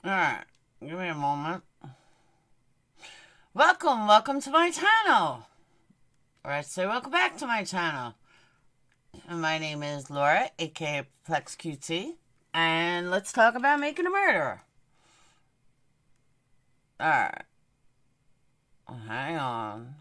Alright, give me a moment. Welcome to my channel. Or I say welcome back to my channel. And my name is Laura, aka PURPLEXEDQT. And let's talk about making a murderer. Alright. Hang on.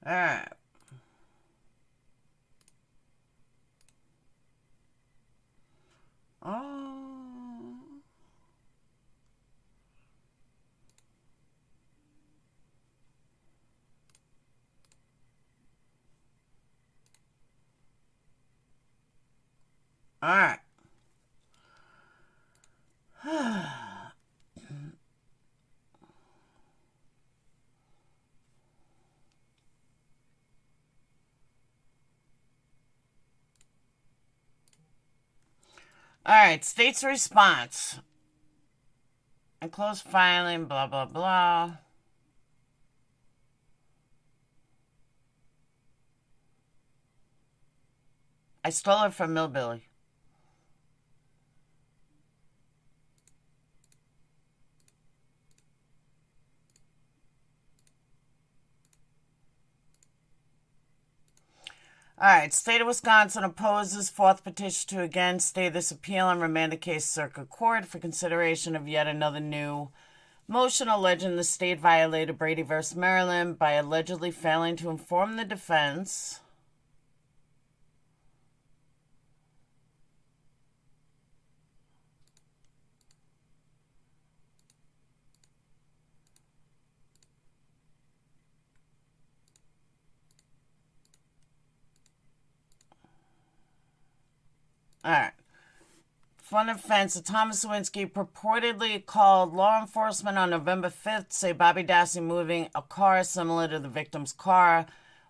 Alright. Oh. Alright. Alright, state's response. And close filing, blah, blah, blah. I stole it from Millbilly. Alright, State of Wisconsin opposes fourth petition to again stay this appeal and remand the case circuit court for consideration of yet another new motion alleging the state violated Brady v. Maryland by allegedly failing to inform the defense Alright. Fun offense. Thomas Lewinsky purportedly called law enforcement on November 5th to say Bobby Dassey moving a car similar to the victim's car.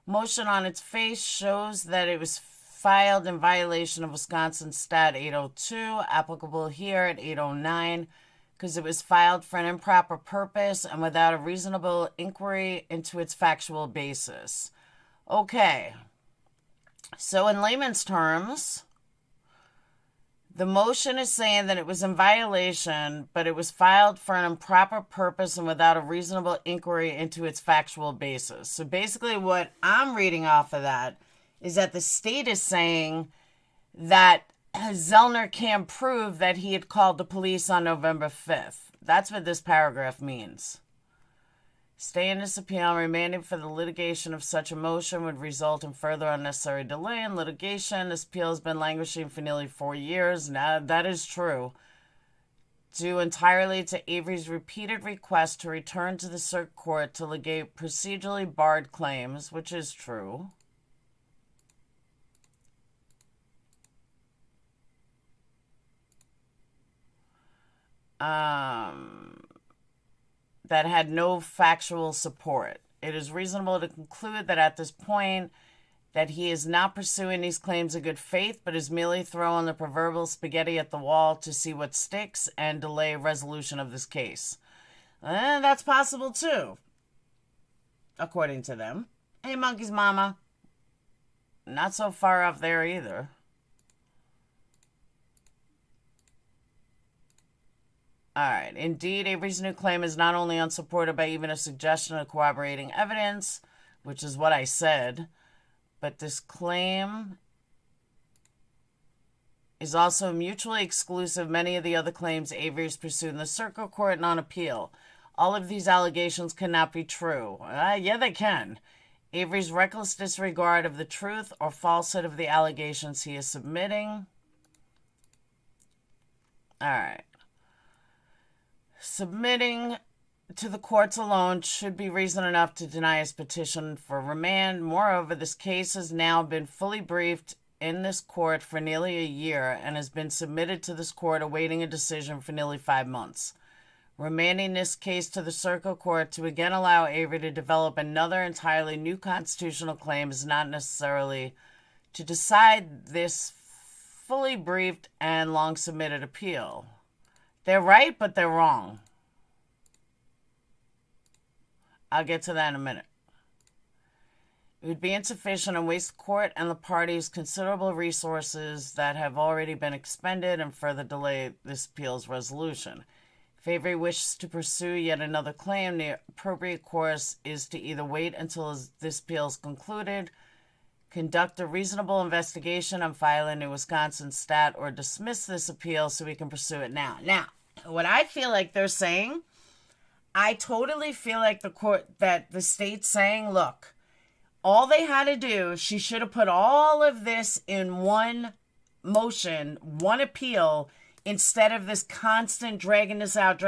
Motion on its face shows that it was filed in violation of Wisconsin Stat 802, applicable here at 809, because it was filed for an improper purpose and without a reasonable inquiry into its factual basis. Okay. So in layman's terms, the motion is saying that it was in violation, but it was filed for an improper purpose and without a reasonable inquiry into its factual basis. So basically what I'm reading off of that is that the state is saying that Zellner can't prove that he had called the police on November 5th. That's what this paragraph means. Stay in this appeal, remanding for the litigation of such a motion would result in further unnecessary delay in litigation. This appeal has been languishing for nearly 4 years. Now, that is true. Due entirely to Avery's repeated request to return to the circuit court to litigate procedurally barred claims, which is true. That had no factual support. It is reasonable to conclude that at this point that he is not pursuing these claims in good faith, but is merely throwing the proverbial spaghetti at the wall to see what sticks and delay resolution of this case. And that's possible too, according to them. Hey, Monkey's mama. Not so far off there either. Alright, indeed, Avery's new claim is not only unsupported by even a suggestion of corroborating evidence, which is what I said, but this claim is also mutually exclusive many of the other claims Avery has pursued in the circuit court and on appeal. All of these allegations cannot be true. Yeah, they can. Avery's reckless disregard of the truth or falsehood of the allegations he is submitting. Alright. Submitting to the courts alone should be reason enough to deny his petition for remand. Moreover, this case has now been fully briefed in this court for nearly a year and has been submitted to this court awaiting a decision for nearly 5 months. Remanding this case to the circuit court to again allow Avery to develop another entirely new constitutional claim is not necessarily to decide this fully briefed and long submitted appeal. They're right, but they're wrong. I'll get to that in a minute. It would be insufficient and waste the court and the parties considerable resources that have already been expended and further delay this appeal's resolution. If Avery wishes to pursue yet another claim, the appropriate course is to either wait until this appeal is concluded, conduct a reasonable investigation and file a new Wisconsin stat, or dismiss this appeal so we can pursue it now. Now, what I feel like they're saying, I totally feel like the state's saying, look, all they had to do, she should have put all of this in one motion, one appeal, instead of this constant dragging this out.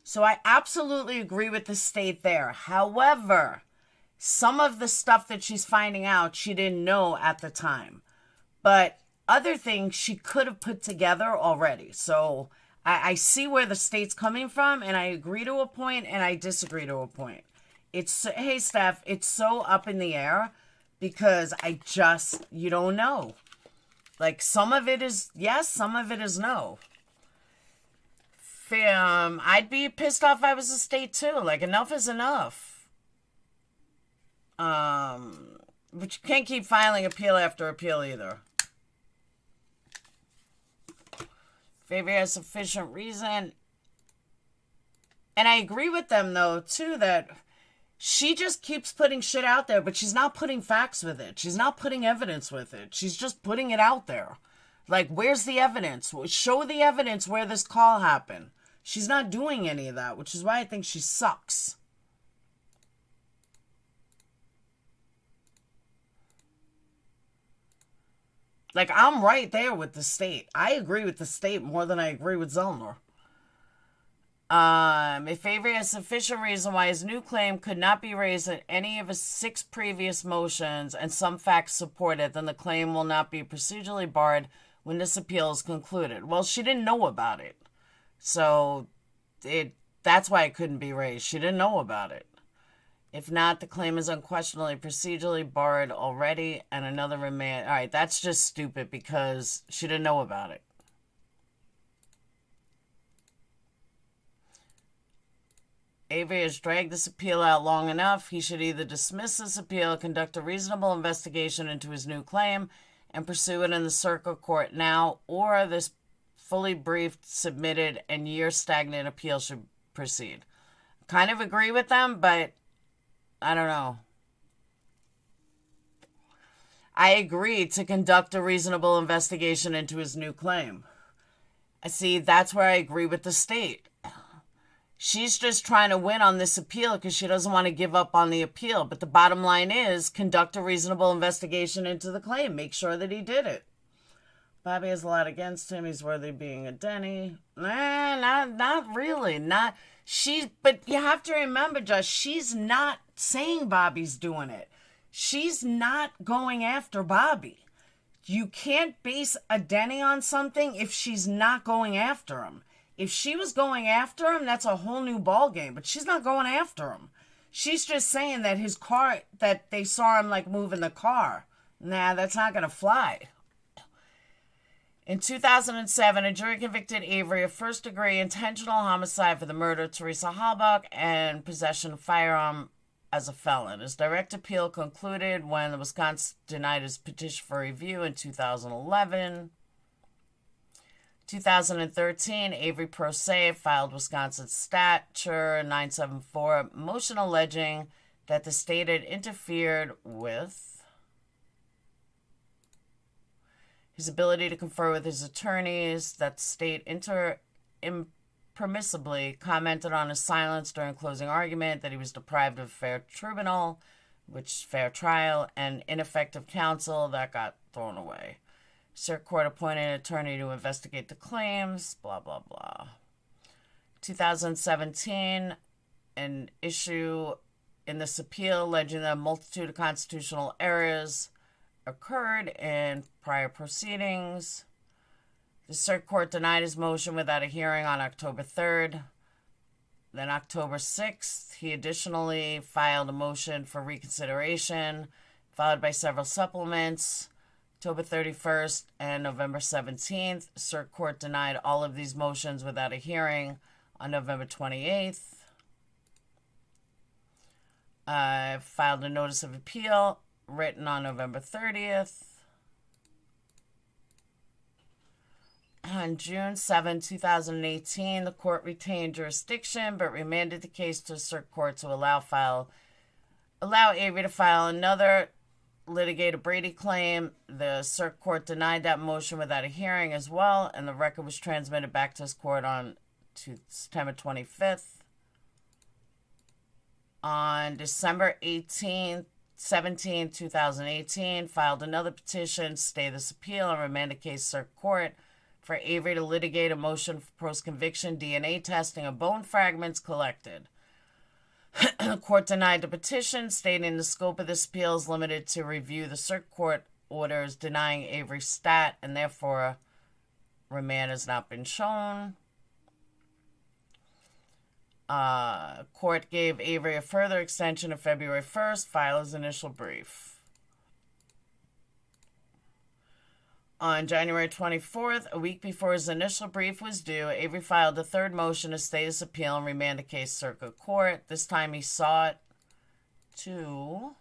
So I absolutely agree with the state there. However, some of the stuff that she's finding out, she didn't know at the time. But other things she could have put together already. So I see where the state's coming from, and I agree to a point, and I disagree to a point. Hey, Steph, it's so up in the air because you don't know. Like, some of it is yes, some of it is no. I'd be pissed off if I was the state, too. Like, enough is enough. But you can't keep filing appeal after appeal either. If Avery has sufficient reason. And I agree with them, though, too, that she just keeps putting shit out there, but she's not putting facts with it. She's not putting evidence with it. She's just putting it out there. Like, where's the evidence? Show the evidence where this call happened. She's not doing any of that, which is why I think she sucks. Like, I'm right there with the state. I agree with the state more than I agree with Zellner. If Avery has sufficient reason why his new claim could not be raised in any of his 6 previous motions and some facts support it, then the claim will not be procedurally barred when this appeal is concluded. Well, she didn't know about it. So that's why it couldn't be raised. She didn't know about it. If not, the claim is unquestionably procedurally barred already and another remand. All right, that's just stupid because she didn't know about it. Avery has dragged this appeal out long enough. He should either dismiss this appeal, conduct a reasonable investigation into his new claim, and pursue it in the circuit court now, or this fully briefed, submitted, and year-stagnant appeal should proceed. Kind of agree with them, but I don't know. I agreed to conduct a reasonable investigation into his new claim. See, that's where I agree with the state. She's just trying to win on this appeal because she doesn't want to give up on the appeal. But the bottom line is, conduct a reasonable investigation into the claim. Make sure that he did it. Bobby has a lot against him. He's worthy of being a Denny. Not really. But you have to remember, Josh, she's not saying Bobby's doing it. She's not going after Bobby. You can't base a Denny on something if she's not going after him. If she was going after him, that's a whole new ballgame. But she's not going after him. She's just saying that his car, that they saw him like moving the car. Nah, that's not going to fly. In 2007, a jury convicted Avery of first-degree intentional homicide for the murder of Teresa Halbach and possession of a firearm as a felon. His direct appeal concluded when the Wisconsin denied his petition for review in 2011. 2013, Avery Pro Se filed Wisconsin Statute 974 motion alleging that the state had interfered with his ability to confer with his attorneys, that the state impermissibly commented on his silence during closing argument, that he was deprived of fair trial, and ineffective counsel that got thrown away. Circuit Court appointed an attorney to investigate the claims, blah, blah, blah. 2017, an issue in this appeal alleging that a multitude of constitutional errors occurred in prior proceedings. The Circuit Court denied his motion without a hearing on October 3rd. Then October 6th, he additionally filed a motion for reconsideration, followed by several supplements. October 31st and November 17th, Circuit Court denied all of these motions without a hearing on November 28th. I filed a notice of appeal written on November 30th. On June 7, 2018, the court retained jurisdiction but remanded the case to the Circuit Court to allow Avery to file another litigated Brady claim. The Circuit Court denied that motion without a hearing as well, and the record was transmitted back to this court on September 25th. On December 17, 2018, filed another petition to stay this appeal and remand the case to Circuit Court for Avery to litigate a motion for post-conviction DNA testing of bone fragments collected. The court denied the petition, stating the scope of this appeal is limited to review the Circuit Court orders denying Avery's stat, and therefore remand has not been shown. Court gave Avery a further extension of February 1st, file his initial brief. On January 24th, a week before his initial brief was due, Avery filed a third motion to stay this appeal and remand the case to Circuit Court. This time he sought to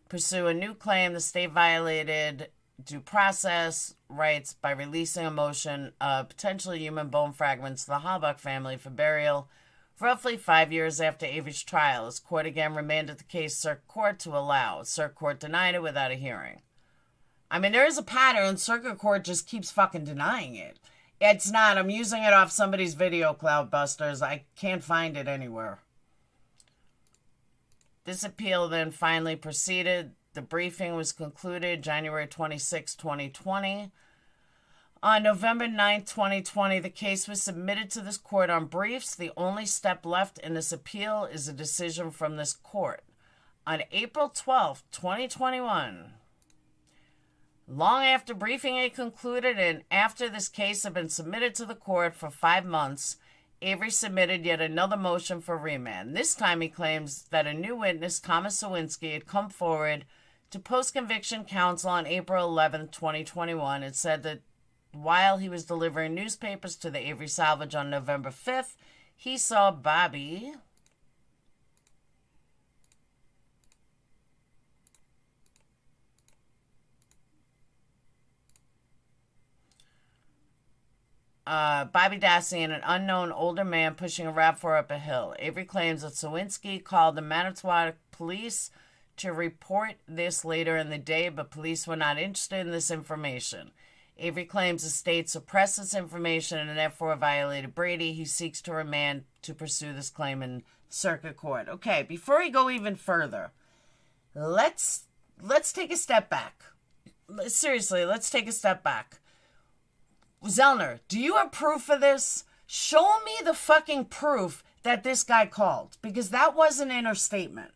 pursue a new claim the state violated due process rights by releasing a motion of potentially human bone fragments to the Halbach family for burial roughly 5 years after Avery's trial. His court again remanded the case to Circuit Court to allow. Circuit Court denied it without a hearing. I mean, there is a pattern. Circuit Court just keeps fucking denying it. It's not. I'm using it off somebody's video, Cloudbusters. I can't find it anywhere. This appeal then finally proceeded. The briefing was concluded January 26, 2020. On November 9, 2020, the case was submitted to this court on briefs. The only step left in this appeal is a decision from this court. On April 12, 2021... long after briefing had concluded and after this case had been submitted to the court for 5 months, Avery submitted yet another motion for remand. This time he claims that a new witness, Thomas Sawinski, had come forward to post-conviction counsel on April 11, 2021 and said that while he was delivering newspapers to the Avery Salvage on November 5th, he saw Bobby Dassey and an unknown older man pushing a RAV4 up a hill. Avery claims that Sawinski called the Manitowoc police to report this later in the day, but police were not interested in this information. Avery claims the state suppressed this information and therefore violated Brady. He seeks to remand to pursue this claim in Circuit Court. Okay, before we go even further, let's take a step back. Seriously, let's take a step back. Zellner, do you have proof of this? Show me the fucking proof that this guy called, because that wasn't in her statement.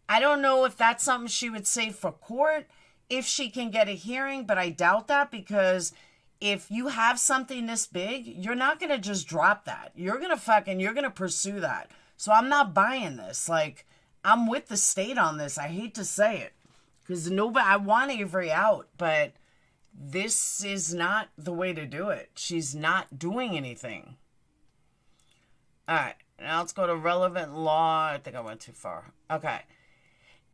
I don't know if that's something she would say for court, if she can get a hearing, but I doubt that, because if you have something this big, you're not going to just drop that. You're going to pursue that. So I'm not buying this. Like, I'm with the state on this. I hate to say it, because I want Avery out, but this is not the way to do it. She's not doing anything. All right, now let's go to relevant law. I think I went too far. Okay.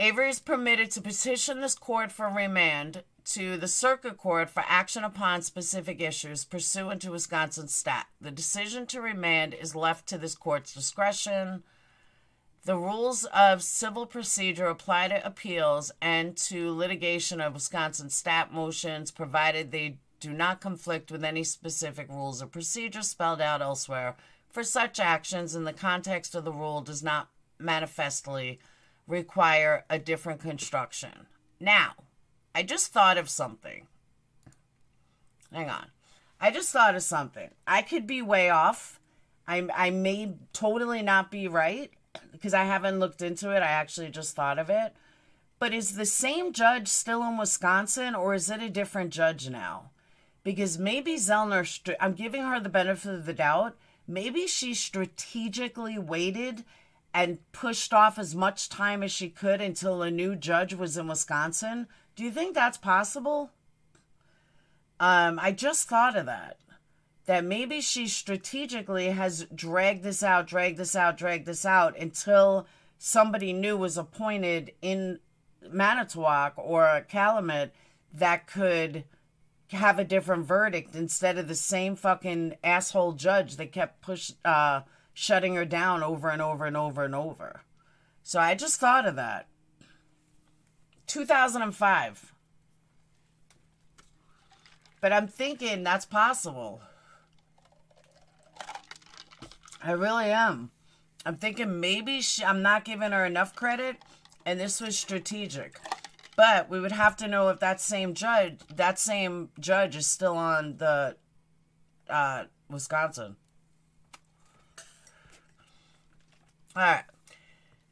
Avery is permitted to petition this court for remand to the Circuit Court for action upon specific issues pursuant to Wisconsin stat. The decision to remand is left to this court's discretion. The rules of civil procedure apply to appeals and to litigation of Wisconsin stat motions, provided they do not conflict with any specific rules of procedure spelled out elsewhere for such actions, and the context of the rule does not manifestly require a different construction. Now, I just thought of something. Hang on. I just thought of something. I could be way off. I may totally not be right because I haven't looked into it. I actually just thought of it. But is the same judge still in Wisconsin, or is it a different judge now? Because maybe Zellner, I'm giving her the benefit of the doubt, maybe she strategically waited and pushed off as much time as she could until a new judge was in Wisconsin. Do you think that's possible? I just thought of that. That maybe she strategically has dragged this out until somebody new was appointed in Manitowoc or Calumet that could have a different verdict instead of the same fucking asshole judge that kept shutting her down over and over and over and over. So I just thought of that. 2005. But I'm thinking that's possible. I really am. I'm thinking maybe I'm not giving her enough credit, and this was strategic. But we would have to know if that same judge is still on the Wisconsin. All right.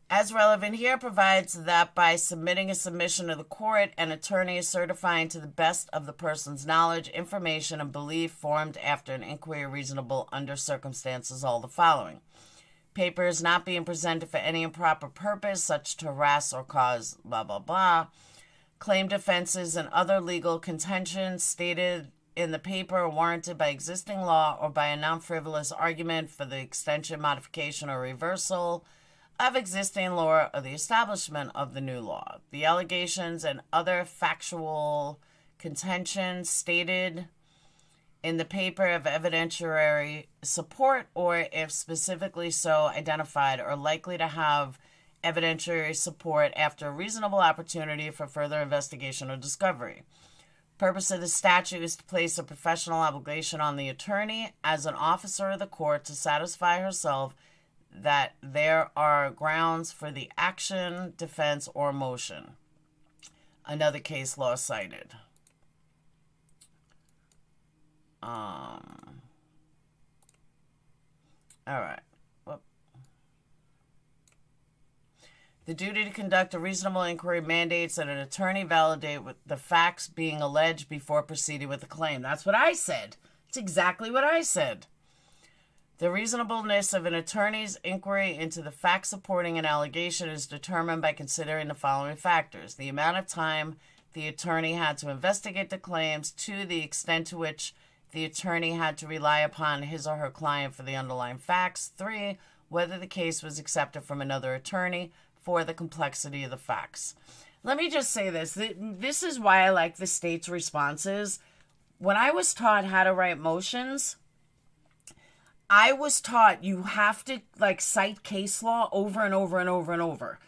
As relevant here provides that by submitting a submission to the court, an attorney is certifying to the best of the person's knowledge, information, and belief formed after an inquiry reasonable under circumstances all the following. Paper is not being presented for any improper purpose, such to harass or cause blah, blah, blah. Claimed offenses and other legal contentions stated in the paper are warranted by existing law or by a non-frivolous argument for the extension, modification, or reversal of existing law or the establishment of the new law. The allegations and other factual contentions stated in the paper of evidentiary support, or if specifically so identified, are likely to have evidentiary support after a reasonable opportunity for further investigation or discovery. Purpose of the statute is to place a professional obligation on the attorney as an officer of the court to satisfy herself that there are grounds for the action, defense, or motion. Another case law cited. All right. The duty to conduct a reasonable inquiry mandates that an attorney validate the facts being alleged before proceeding with the claim. That's what I said. It's exactly what I said. The reasonableness of an attorney's inquiry into the facts supporting an allegation is determined by considering the following factors: the amount of time the attorney had to investigate the claims, 2, the extent to which the attorney had to rely upon his or her client for the underlying facts, 3, whether the case was accepted from another attorney, 4, the complexity of the facts. Let me just say this. This is why I like the state's responses. When I was taught how to write motions, I was taught you have to cite case law over and over and over and over.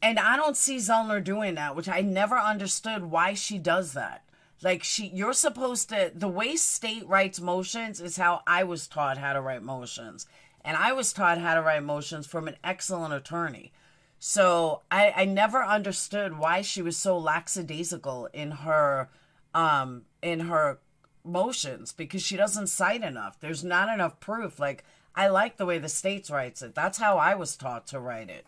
And I don't see Zellner doing that, which I never understood why she does that. You're supposed to, the way state writes motions is how I was taught how to write motions. And I was taught how to write motions from an excellent attorney. So I never understood why she was so lackadaisical in her motions, because she doesn't cite enough. There's not enough proof. I like the way the state writes it. That's how I was taught to write it.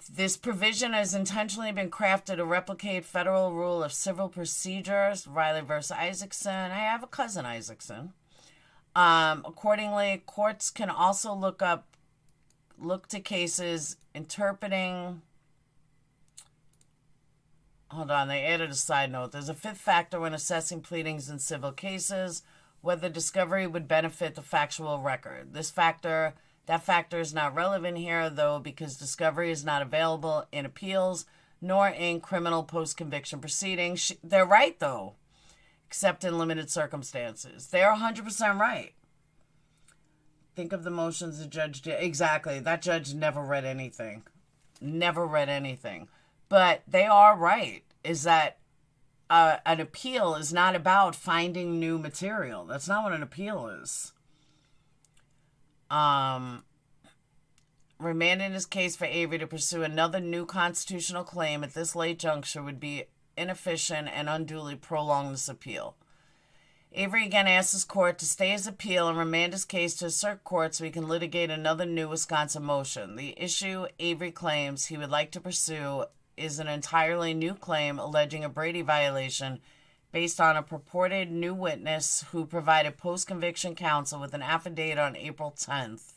This provision has intentionally been crafted to replicate Federal Rule of Civil Procedures, Riley v. Isaacson. I have a cousin, Isaacson. Accordingly, courts can also look to cases interpreting. Hold on, they added a side note. There's a fifth factor when assessing pleadings in civil cases, whether discovery would benefit the factual record. That factor is not relevant here, though, because discovery is not available in appeals nor in criminal post-conviction proceedings. They're right, though, except in limited circumstances. They're 100% right. Think of the motions the judge did. Exactly. That judge never read anything. Never read anything. But they are right, is that an appeal is not about finding new material. That's not what an appeal is. Remanding his case for Avery to pursue another new constitutional claim at this late juncture would be inefficient and unduly prolong this appeal. Avery again asks his court to stay his appeal and remand his case to a circuit court so he can litigate another new Wisconsin motion. The issue Avery claims he would like to pursue is an entirely new claim alleging a Brady violation based on a purported new witness who provided post-conviction counsel with an affidavit on April 10th.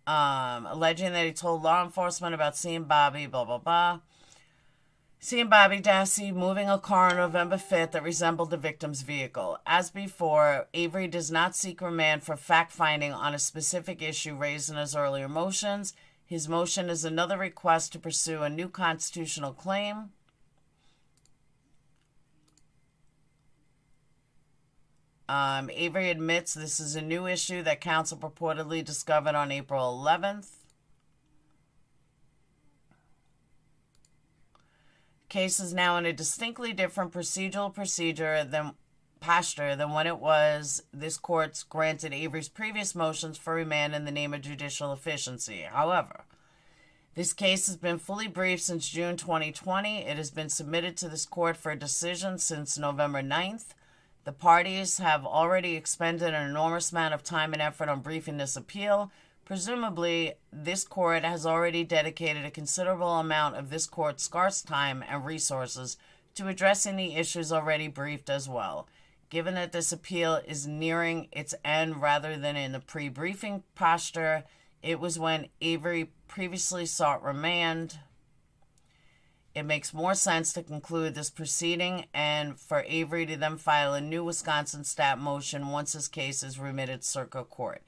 Alleging that he told law enforcement about seeing Bobby, blah, blah, blah. Seeing Bobby Dassey moving a car on November 5th that resembled the victim's vehicle. As before, Avery does not seek remand for fact-finding on a specific issue raised in his earlier motions. His motion is another request to pursue a new constitutional claim. Avery admits this is a new issue that counsel purportedly discovered on April 11th. Case is now in a distinctly different procedural posture than when it was this court's granted Avery's previous motions for remand in the name of judicial efficiency. However, this case has been fully briefed since June 2020. It has been submitted to this court for a decision since November 9th. The parties have already expended an enormous amount of time and effort on briefing this appeal. Presumably, this court has already dedicated a considerable amount of this court's scarce time and resources to addressing the issues already briefed as well. Given that this appeal is nearing its end rather than in the pre-briefing posture, it was when Avery previously sought remand. It makes more sense to conclude this proceeding and for Avery to then file a new Wisconsin stat motion once his case is remitted to circuit court.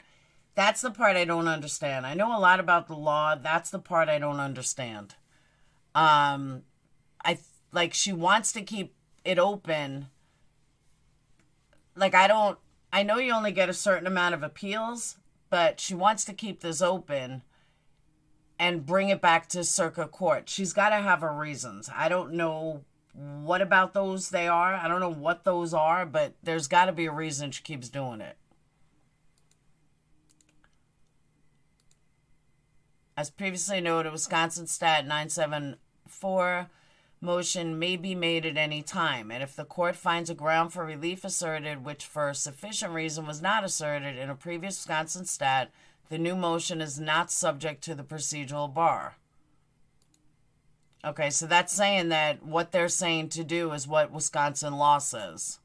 That's the part I don't understand. I know a lot about the law. That's the part I don't understand. She wants to keep it open. I know you only get a certain amount of appeals, but she wants to keep this open and bring it back to circuit court. She's got to have her reasons. I don't know what about those they are. I don't know what those are, but there's got to be a reason she keeps doing it. As previously noted, Wisconsin Stat 974 motion may be made at any time, and if the court finds a ground for relief asserted which for sufficient reason was not asserted in a previous Wisconsin stat, the new motion is not subject to the procedural bar. Okay, so that's saying that what they're saying to do is what Wisconsin law says.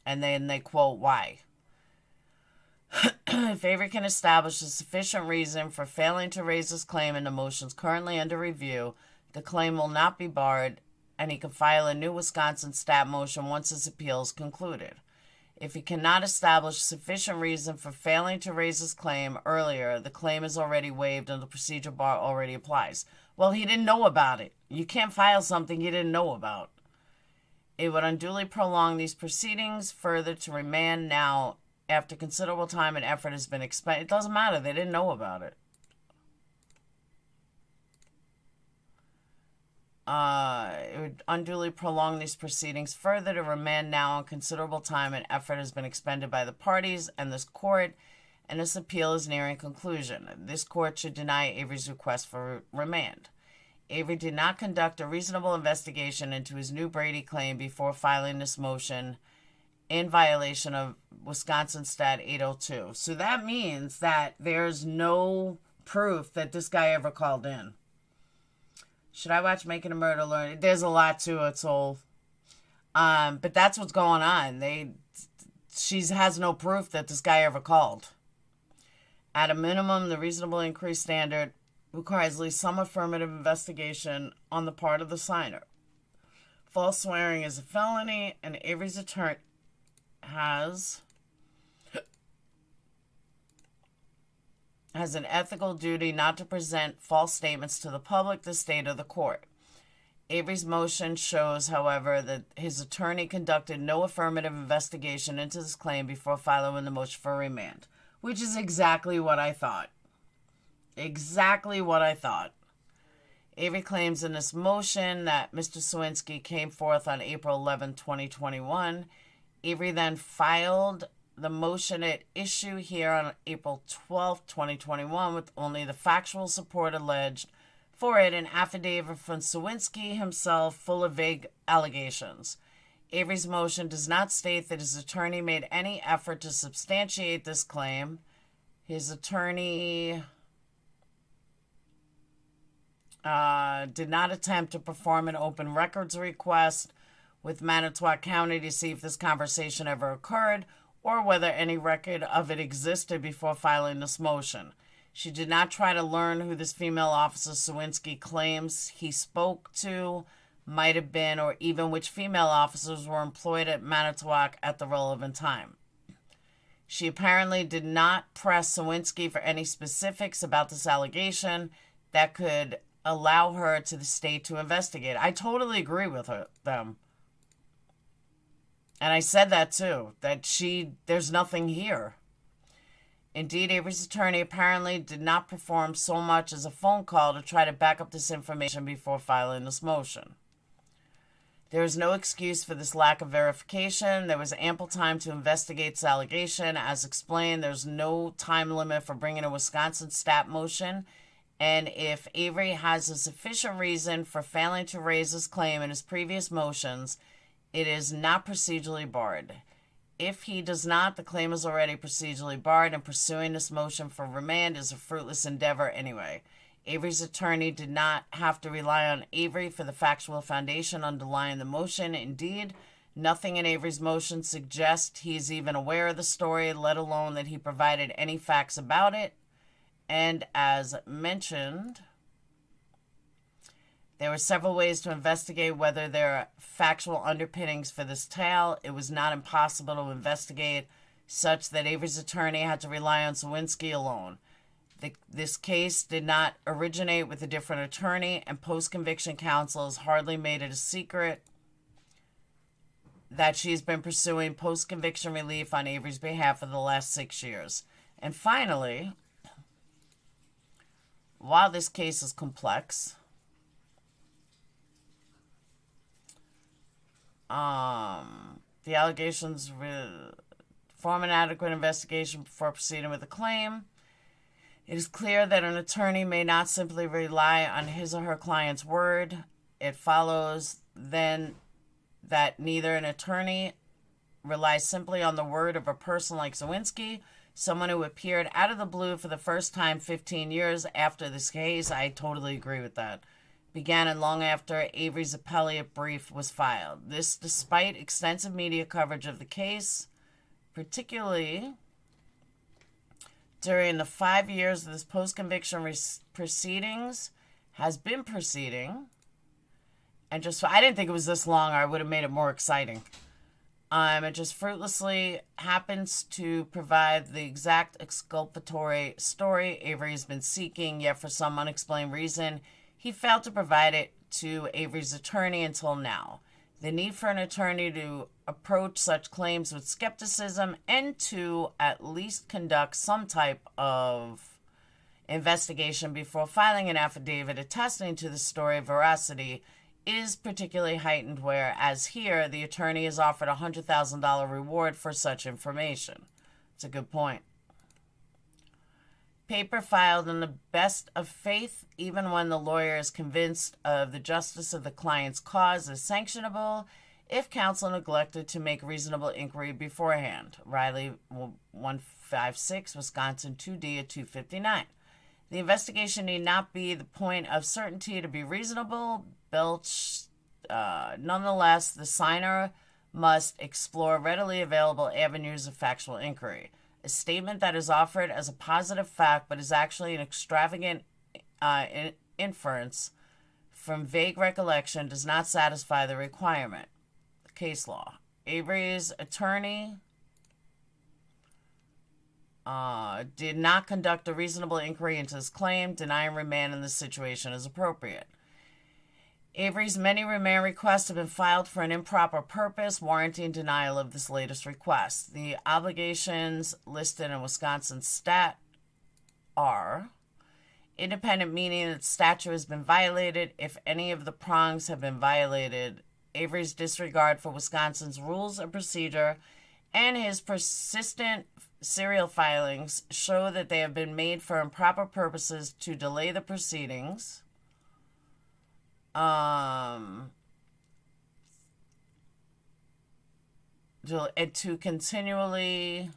And then they quote why. If Avery can establish a sufficient reason for failing to raise his claim in the motions currently under review, the claim will not be barred, and he can file a new Wisconsin stat motion once his appeal is concluded. If he cannot establish sufficient reason for failing to raise his claim earlier, the claim is already waived and the procedure bar already applies. Well, he didn't know about it. You can't file something you didn't know about. It would unduly prolong these proceedings further to remand now after considerable time and effort has been expended. It doesn't matter. They didn't know about it. It would unduly prolong these proceedings further to remand now, and considerable time and effort has been expended by the parties and this court, and this appeal is nearing conclusion. This court should deny Avery's request for remand. Avery did not conduct a reasonable investigation into his new Brady claim before filing this motion in violation of Wisconsin Stat 802. So that means that there's no proof that this guy ever called in. Should I watch Making a Murder Learn? There's a lot to it, so. But that's what's going on. She has no proof that this guy ever called. At a minimum, the reasonable increase standard requires at least some affirmative investigation on the part of the signer. False swearing is a felony, and Avery's attorney has an ethical duty not to present false statements to the public, the state, or the court. Avery's motion shows, however, that his attorney conducted no affirmative investigation into this claim before filing the motion for remand, which is exactly what I thought. Exactly what I thought. Avery claims in this motion that Mr. Sawinski came forth on April 11, 2021. Avery then filed the motion at issue here on April 12, 2021, with only the factual support alleged for it an affidavit from Sawinski himself full of vague allegations. Avery's motion does not state that his attorney made any effort to substantiate this claim. His attorney did not attempt to perform an open records request with Manitowoc County to see if this conversation ever occurred or whether any record of it existed before filing this motion. She did not try to learn who this female officer Sawinski claims he spoke to might have been, or even which female officers were employed at Manitowoc at the relevant time. She apparently did not press Sawinski for any specifics about this allegation that could allow her to the state to investigate. I totally agree with them. And I said that too, that there's nothing here. Indeed, Avery's attorney apparently did not perform so much as a phone call to try to back up this information before filing this motion. There is no excuse for this lack of verification. There was ample time to investigate this allegation. As explained, there's no time limit for bringing a Wisconsin stat motion. And if Avery has a sufficient reason for failing to raise his claim in his previous motions, it is not procedurally barred. If he does not, the claim is already procedurally barred, and pursuing this motion for remand is a fruitless endeavor anyway. Avery's attorney did not have to rely on Avery for the factual foundation underlying the motion. Indeed, nothing in Avery's motion suggests he is even aware of the story, let alone that he provided any facts about it. And as mentioned, there were several ways to investigate whether there are factual underpinnings for this tale. It was not impossible to investigate such that Avery's attorney had to rely on Sawinski alone. This case did not originate with a different attorney, and post-conviction counsel has hardly made it a secret that she's been pursuing post-conviction relief on Avery's behalf for the last 6 years. And finally, while this case is complex, the allegations form an adequate investigation before proceeding with the claim. It is clear that an attorney may not simply rely on his or her client's word. It follows then that neither an attorney relies simply on the word of a person like Sawinski, someone who appeared out of the blue for the first time 15 years after this case. I totally agree with that. Began and long after Avery's appellate brief was filed. This despite extensive media coverage of the case, particularly during the 5 years of this post-conviction proceedings has been proceeding. And just, I didn't think it was this long, or I would have made it more exciting. It just fruitlessly happens to provide the exact exculpatory story Avery has been seeking, yet for some unexplained reason, he failed to provide it to Avery's attorney until now. The need for an attorney to approach such claims with skepticism and to at least conduct some type of investigation before filing an affidavit attesting to the story of veracity is particularly heightened, whereas here the attorney is offered a $100,000 reward for such information. It's a good point. Paper filed in the best of faith, even when the lawyer is convinced of the justice of the client's cause, is sanctionable if counsel neglected to make reasonable inquiry beforehand. Riley 156, Wisconsin 2D at 259. The investigation need not be the point of certainty to be reasonable. Nonetheless, the signer must explore readily available avenues of factual inquiry. A statement that is offered as a positive fact but is actually an extravagant inference from vague recollection does not satisfy the requirement. Case law. Avery's attorney did not conduct a reasonable inquiry into his claim. Denying remand in this situation is appropriate. Avery's many remand requests have been filed for an improper purpose, warranting denial of this latest request. The obligations listed in Wisconsin stat are independent, meaning that statute has been violated. If any of the prongs have been violated, Avery's disregard for Wisconsin's rules of procedure and his persistent serial filings show that they have been made for improper purposes to delay the proceedings. to continually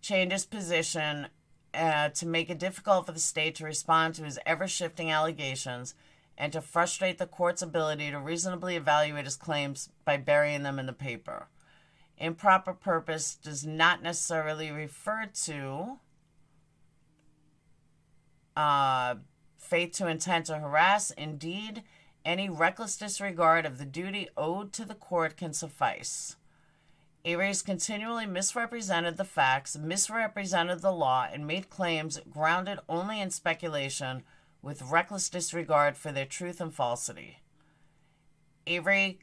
change his position to make it difficult for the state to respond to his ever-shifting allegations and to frustrate the court's ability to reasonably evaluate his claims by burying them in the paper. Improper purpose does not necessarily refer to faith to intent to harass. Indeed, any reckless disregard of the duty owed to the court can suffice. Avery's continually misrepresented the facts, misrepresented the law, and made claims grounded only in speculation with reckless disregard for their truth and falsity. Avery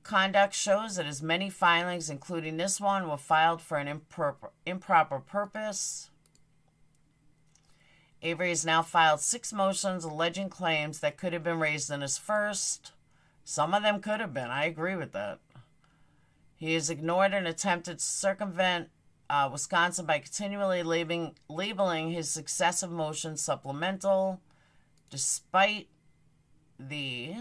conduct shows that his many filings, including this one, were filed for an improper purpose. Avery has now filed 6 motions alleging claims that could have been raised in his first. Some of them could have been. I agree with that. He has ignored and attempted to circumvent Wisconsin by continually labeling his successive motions supplemental, despite the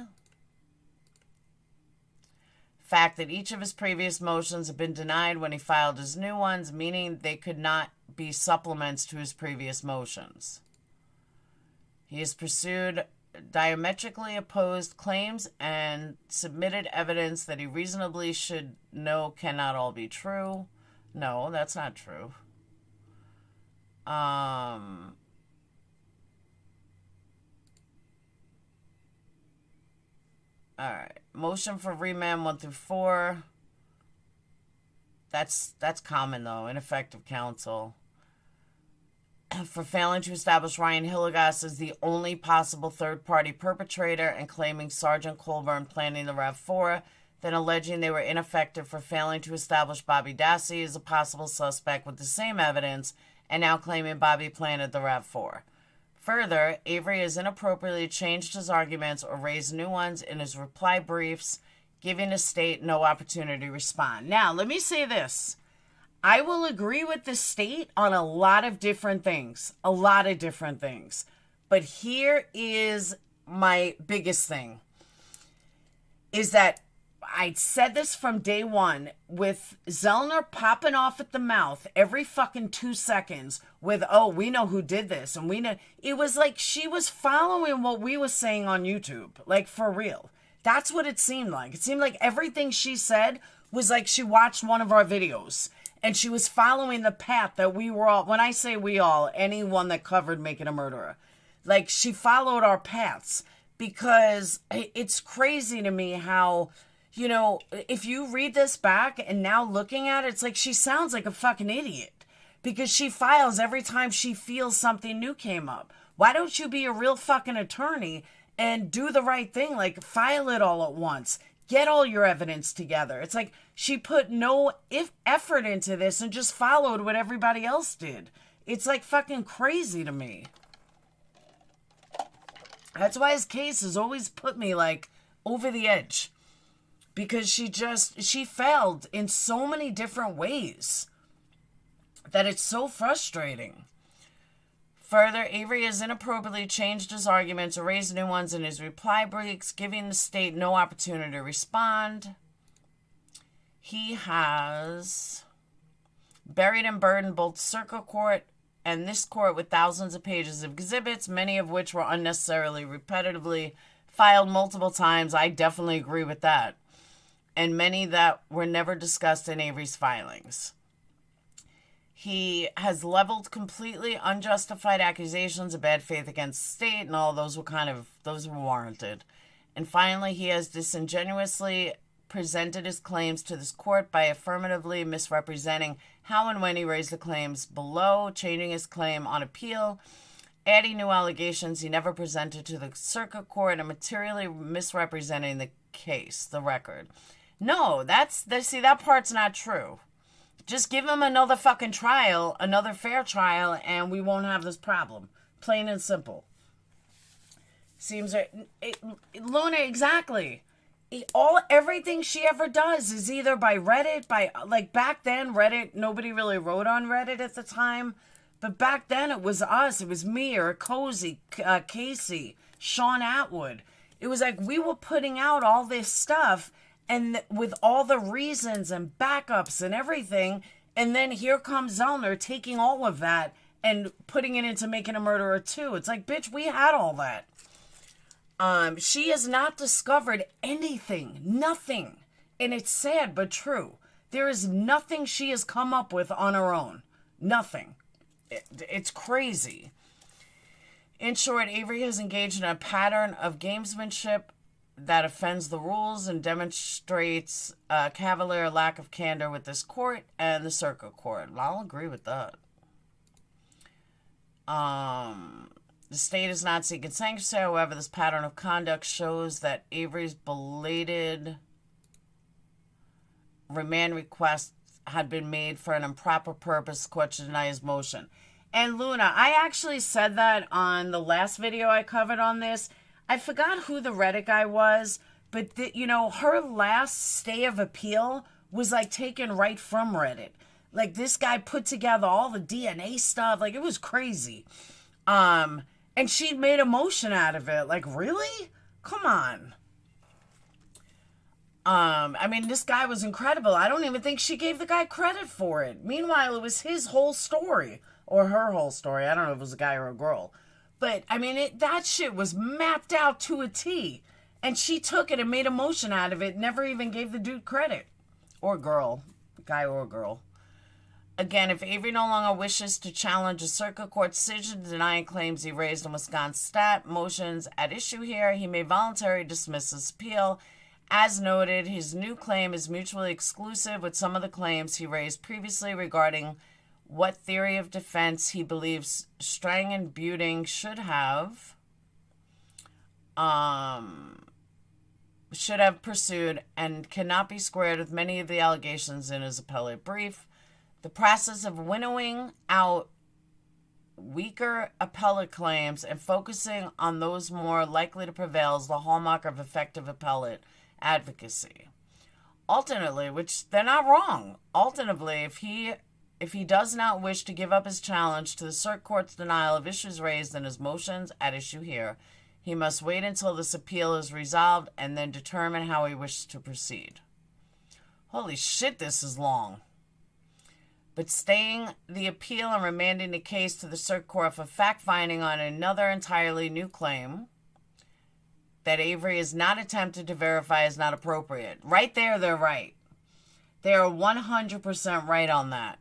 fact that each of his previous motions have been denied when he filed his new ones, meaning they could not be supplements to his previous motions. He has pursued diametrically opposed claims and submitted evidence that he reasonably should know cannot all be true. No, that's not true. All right. Motion for remand 1 through 4. That's common though. Ineffective counsel. For failing to establish Ryan Hillegas as the only possible third-party perpetrator and claiming Sergeant Colburn planning the RAV4, then alleging they were ineffective for failing to establish Bobby Dassey as a possible suspect with the same evidence, and now claiming Bobby planted the RAV4. Further, Avery has inappropriately changed his arguments or raised new ones in his reply briefs, giving the state no opportunity to respond. Now, let me say this. I will agree with the state on a lot of different things. But here is my biggest thing. Is that I said this from day one, with Zellner popping off at the mouth every fucking 2 seconds with, oh, we know who did this. And we know. It was like she was following what we were saying on YouTube. Like, for real. That's what it seemed like. It seemed like everything she said was like she watched one of our videos. And she was following the path that we were all, when I say we all, anyone that covered Making a Murderer. Like, she followed our paths. Because it's crazy to me how, you know, if you read this back and now looking at it, it's like she sounds like a fucking idiot. Because she files every time she feels something new came up. Why don't you be a real fucking attorney and do the right thing? Like, file it all at once. Get all your evidence together. It's like she put no effort into this and just followed what everybody else did. It's like fucking crazy to me. That's why his case has always put me like over the edge. Because she failed in so many different ways that it's so frustrating. Further, Avery has inappropriately changed his arguments or raised new ones in his reply briefs, giving the state no opportunity to respond. He has buried and burdened both circuit court and this court with thousands of pages of exhibits, many of which were unnecessarily repetitively filed multiple times. I definitely agree with that. And many that were never discussed in Avery's filings. He has leveled completely unjustified accusations of bad faith against the state, and all those were warranted. And finally, he has disingenuously presented his claims to this court by affirmatively misrepresenting how and when he raised the claims below, changing his claim on appeal, adding new allegations he never presented to the circuit court, and materially misrepresenting the case, the record. No, see, that part's not true. Just give him another fucking trial, another fair trial, and we won't have this problem. Plain and simple. Seems Luna, exactly. Everything she ever does is either by Reddit, like back then Reddit, nobody really wrote on Reddit at the time, But back then it was us. It was me or Cozy, Casey, Sean Atwood. It was like we were putting out all this stuff and with all the reasons and backups and everything. And then here comes Zellner taking all of that and putting it into Making a Murderer 2. It's like, bitch, we had all that. She has not discovered anything. Nothing. And it's sad but true. There is nothing she has come up with on her own. Nothing. It's crazy. In short, Avery has engaged in a pattern of gamesmanship that offends the rules and demonstrates a cavalier lack of candor with this court and the circuit court. I'll agree with that. The state is not seeking sanctions. However, this pattern of conduct shows that Avery's belated remand request had been made for an improper purpose. The court should deny his motion. And Luna, I actually said that on the last video I covered on this. I forgot who the Reddit guy was, but her last stay of appeal was like taken right from Reddit. Like this guy put together all the DNA stuff. Like it was crazy. And she made a motion out of it. Like, really? Come on. I mean, this guy was incredible. I don't even think she gave the guy credit for it. Meanwhile, it was his whole story. Or her whole story. I don't know if it was a guy or a girl. But, I mean, that shit was mapped out to a T. And she took it and made a motion out of it. Never even gave the dude credit. Or girl. Guy or girl. Again, if Avery no longer wishes to challenge a circuit court decision denying claims he raised in Wisconsin stat motions at issue here, he may voluntarily dismiss his appeal. As noted, his new claim is mutually exclusive with some of the claims he raised previously regarding what theory of defense he believes Strang and Buting should have pursued and cannot be squared with many of the allegations in his appellate brief. The process of winnowing out weaker appellate claims and focusing on those more likely to prevail is the hallmark of effective appellate advocacy. Alternately, which they're not wrong, alternatively, if he does not wish to give up his challenge to the circuit court's denial of issues raised in his motions at issue here, he must wait until this appeal is resolved and then determine how he wishes to proceed. Holy shit, this is long. But staying the appeal and remanding the case to the circuit court for fact-finding on another entirely new claim that Avery has not attempted to verify is not appropriate. Right there, they're right. They are 100% right on that.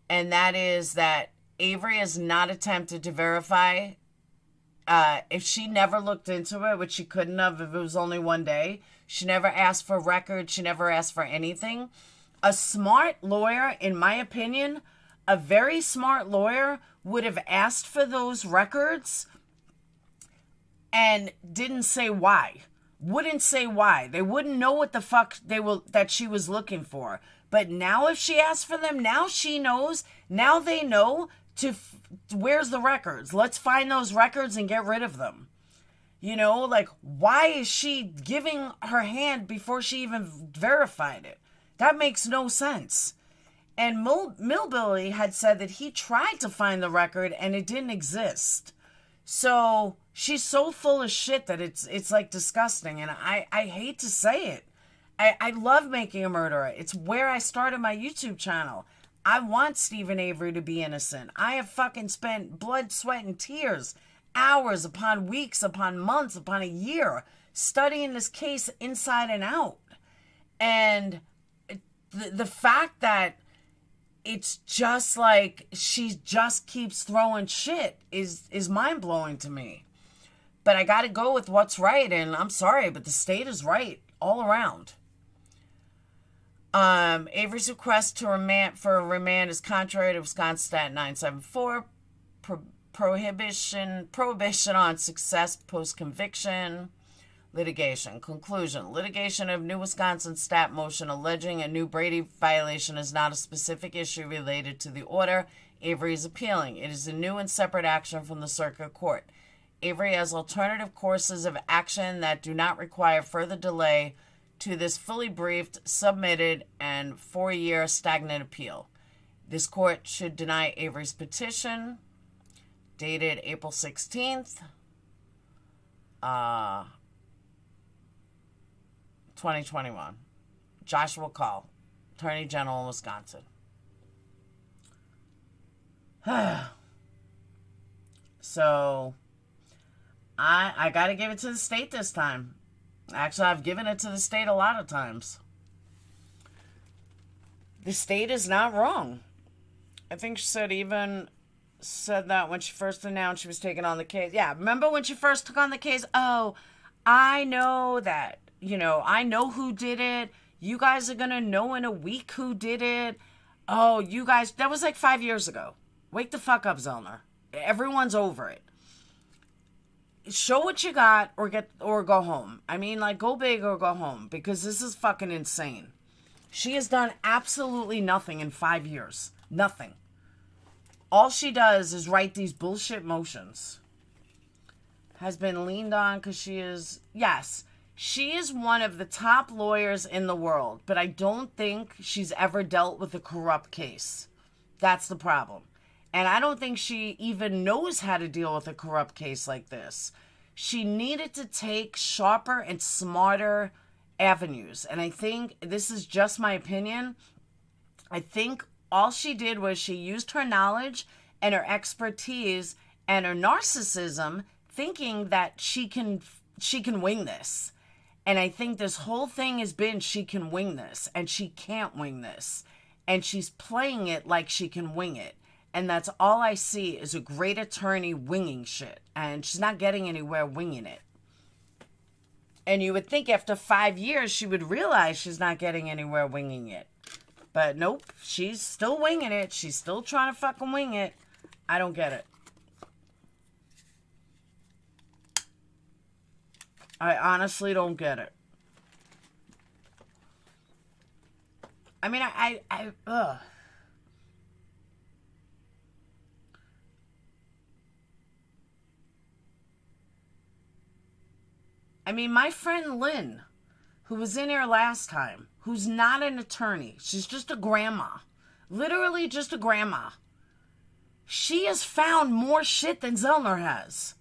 And that is that Avery has not attempted to verify. If she never looked into it, which she couldn't have if it was only one day, she never asked for records, she never asked for anything. A smart lawyer, in my opinion, a very smart lawyer would have asked for those records and didn't say why. Wouldn't say why. They wouldn't know what the fuck that she was looking for. But now if she asks for them, now she knows. Now they know where's the records. Let's find those records and get rid of them. Like, why is she giving her hand before she even verified it? That makes no sense. And Millbilly had said that he tried to find the record and it didn't exist. So she's so full of shit that it's like disgusting. And I hate to say it. I love Making a Murderer. It's where I started my YouTube channel. I want Stephen Avery to be innocent. I have fucking spent blood, sweat, and tears, hours upon weeks, upon months, upon a year, studying this case inside and out. And the fact that it's just like she just keeps throwing shit is mind-blowing to me. But I gotta go with what's right, and I'm sorry, but the state is right all around. Avery's request for a remand is contrary to Wisconsin Stat 974, prohibition on success post-conviction, litigation. Conclusion. Litigation of new Wisconsin Stat motion alleging a new Brady violation is not a specific issue related to the order Avery is appealing. It is a new and separate action from the circuit court. Avery has alternative courses of action that do not require further delay to this fully briefed, submitted, and 4-year stagnant appeal. This court should deny Avery's petition, dated April 16th, 2021. Joshua Call, Attorney General in Wisconsin. So, I got to give it to the state this time. Actually, I've given it to the state a lot of times. The state is not wrong. I think she said that when she first announced she was taking on the case. Yeah, remember when she first took on the case? Oh, I know that, I know who did it. You guys are going to know in a week who did it. Oh, you guys, that was like 5 years ago. Wake the fuck up, Zellner. Everyone's over it. Show what you got or go home. I mean, like, go big or go home, because this is fucking insane. She has done absolutely nothing in 5 years. Nothing. All she does is write these bullshit motions. Has been leaned on because she is one of the top lawyers in the world, but I don't think she's ever dealt with a corrupt case. That's the problem. And I don't think she even knows how to deal with a corrupt case like this. She needed to take sharper and smarter avenues. And I think, this is just my opinion, I think all she did was she used her knowledge and her expertise and her narcissism, thinking that she can wing this. And I think this whole thing has been she can wing this, and she can't wing this. And she's playing it like she can wing it. And that's all I see is a great attorney winging shit. And she's not getting anywhere winging it. And you would think after 5 years she would realize she's not getting anywhere winging it. But nope, she's still winging it. She's still trying to fucking wing it. I don't get it. I honestly don't get it. I mean, ugh. I mean, my friend Lynn, who was in here last time, who's not an attorney, she's just a grandma, literally just a grandma. She has found more shit than Zellner has.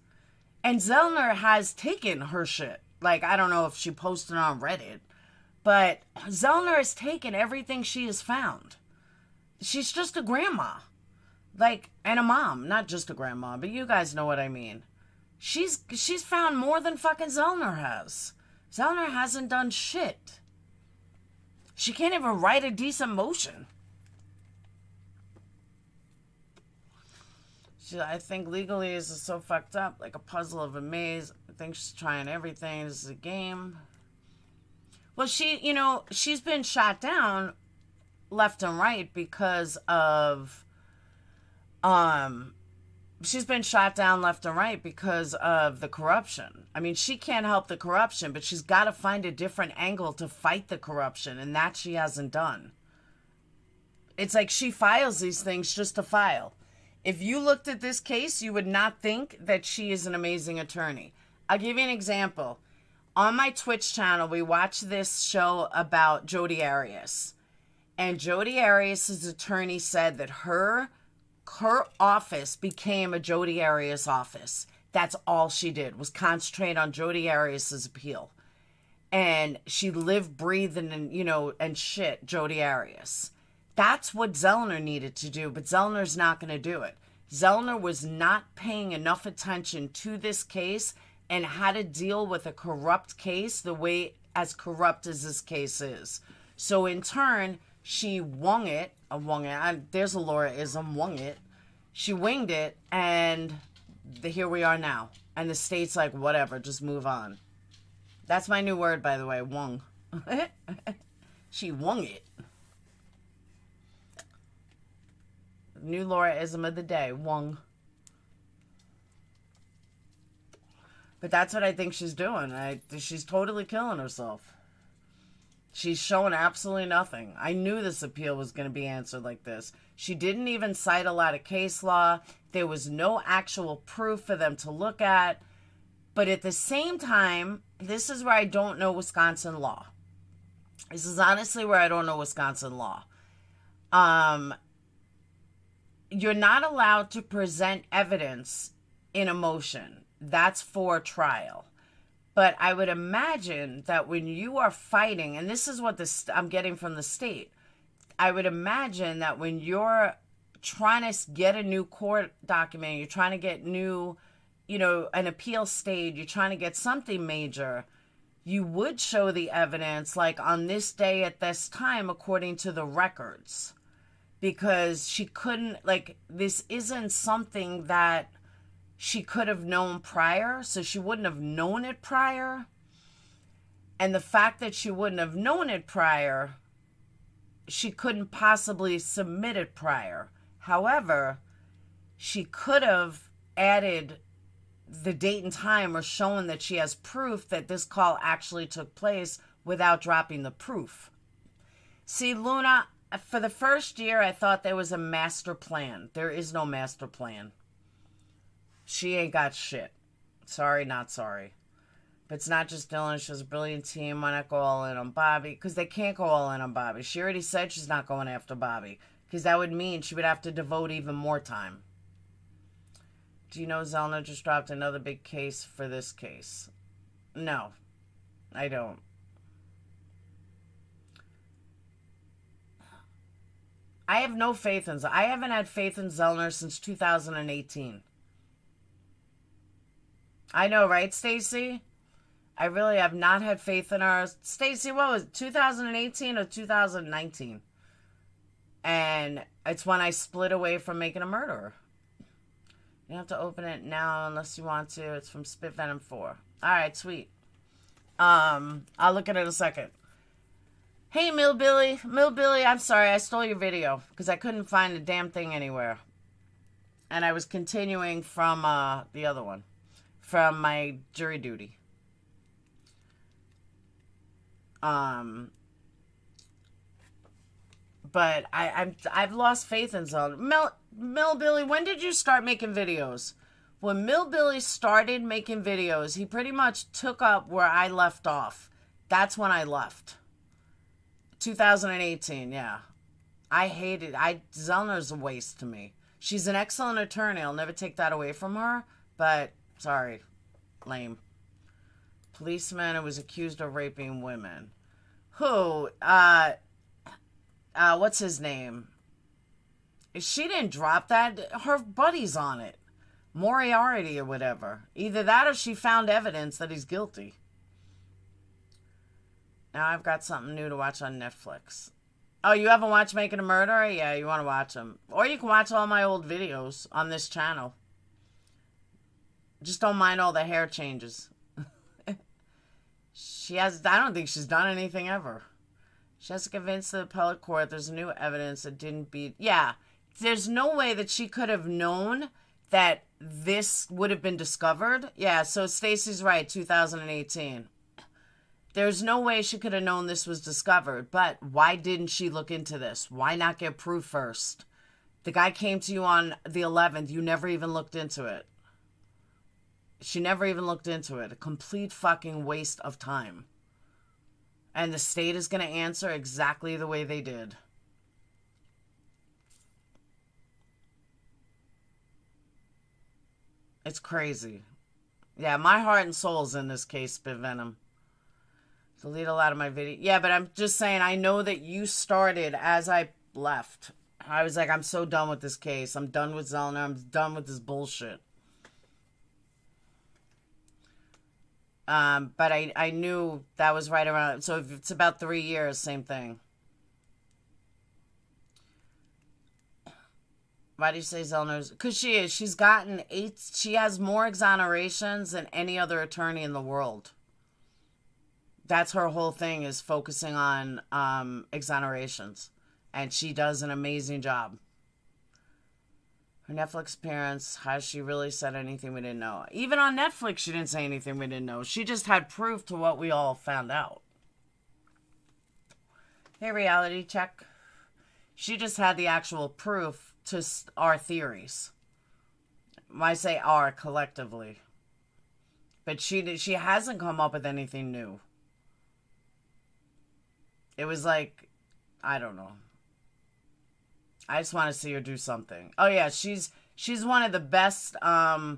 And Zellner has taken her shit. Like, I don't know if she posted on Reddit, but Zellner has taken everything she has found. She's just a grandma. Like, and a mom. Not just a grandma, but you guys know what I mean. She's found more than fucking Zellner has. Zellner hasn't done shit. She can't even write a decent motion. I think legally is so fucked up, like a puzzle of a maze. I think she's trying everything. This is a game. Well, she's been shot down left and right because of, she's been shot down left and right because of the corruption. I mean, she can't help the corruption, but she's got to find a different angle to fight the corruption, and that she hasn't done. It's like she files these things just to file. If you looked at this case, you would not think that she is an amazing attorney. I'll give you an example. On my Twitch channel, we watched this show about Jodi Arias. And Jodi Arias' attorney said that her office became a Jodi Arias office. That's all she did, was concentrate on Jodi Arias' appeal. And she lived, breathed, and shit Jodi Arias. That's what Zellner needed to do, but Zellner's not going to do it. Zellner was not paying enough attention to this case and how to deal with a corrupt case the way as corrupt as this case is. So in turn, she wung it. There's a Lauraism, wung it. She winged it, and here we are now. And the state's like, whatever, just move on. That's my new word, by the way, wung. She wung it. New Lauraism of the day, wung. But that's what I think she's doing. She's totally killing herself. She's showing absolutely nothing. I knew this appeal was going to be answered like this. She didn't even cite a lot of case law. There was no actual proof for them to look at. But at the same time, this is where I don't know Wisconsin law. This is honestly where I don't know Wisconsin law. you're not allowed to present evidence in a motion. That's for trial. But I would imagine that when you are fighting, and this is what I'm getting from the state, I would imagine that when you're trying to get a new court document, you're trying to get new, an appeal stayed, you're trying to get something major, you would show the evidence like on this day at this time according to the records. Because she couldn't, this isn't something that she could have known prior, so she wouldn't have known it prior. And the fact that she wouldn't have known it prior, she couldn't possibly submit it prior. However, she could have added the date and time or shown that she has proof that this call actually took place without dropping the proof. See, Luna, for the first year, I thought there was a master plan. There is no master plan. She ain't got shit. Sorry, not sorry. But it's not just Dylan. She has a brilliant team. Why not go all in on Bobby? Because they can't go all in on Bobby. She already said she's not going after Bobby. Because that would mean she would have to devote even more time. Do you know Zellner just dropped another big case for this case? No, I don't. I have no faith in Zellner. I haven't had faith in Zellner since 2018. I know, right, Stacy? I really have not had faith in her. Stacy, what was it, 2018 or 2019? And it's when I split away from Making a Murderer. You don't have to open it now unless you want to. It's from Spit Venom 4. All right, sweet. I'll look at it in a second. Hey, Millbilly. Millbilly, I'm sorry. I stole your video because I couldn't find the damn thing anywhere. And I was continuing from the other one. From my jury duty. But I've lost faith in Zellner. Millbilly, when did you start making videos? When Millbilly started making videos, he pretty much took up where I left off. That's when I left. 2018, yeah. I hate it. Zellner's a waste to me. She's an excellent attorney. I'll never take that away from her. But, sorry. Lame. Policeman who was accused of raping women. Who? What's his name? She didn't drop that. Her buddy's on it. Moriarty or whatever. Either that or she found evidence that he's guilty. Now I've got something new to watch on Netflix. Oh, you haven't watched Making a Murderer? Yeah, you want to watch them. Or you can watch all my old videos on this channel. Just don't mind all the hair changes. I don't think she's done anything ever. She has to convince the appellate court there's new evidence that didn't beat... Yeah, there's no way that she could have known that this would have been discovered. Yeah, so Stacy's right, 2018. There's no way she could have known this was discovered, but why didn't she look into this? Why not get proof first? The guy came to you on the 11th. You never even looked into it. She never even looked into it. A complete fucking waste of time. And the state is going to answer exactly the way they did. It's crazy. Yeah, my heart and soul's in this case, Spit Venom. Delete a lot of my video. Yeah, but I'm just saying, I know that you started as I left. I was like, I'm so done with this case. I'm done with Zellner. I'm done with this bullshit. But I knew that was right around. So if it's about 3 years, same thing. Why do you say Zellner's? Because she is. She's gotten 8. She has more exonerations than any other attorney in the world. That's her whole thing, is focusing on exonerations. And she does an amazing job. Her Netflix appearance, has she really said anything we didn't know? Even on Netflix, she didn't say anything we didn't know. She just had proof to what we all found out. Hey, reality check. She just had the actual proof to our theories. I say our collectively. But she hasn't come up with anything new. It was like, I don't know. I just want to see her do something. Oh yeah, she's one of the best. I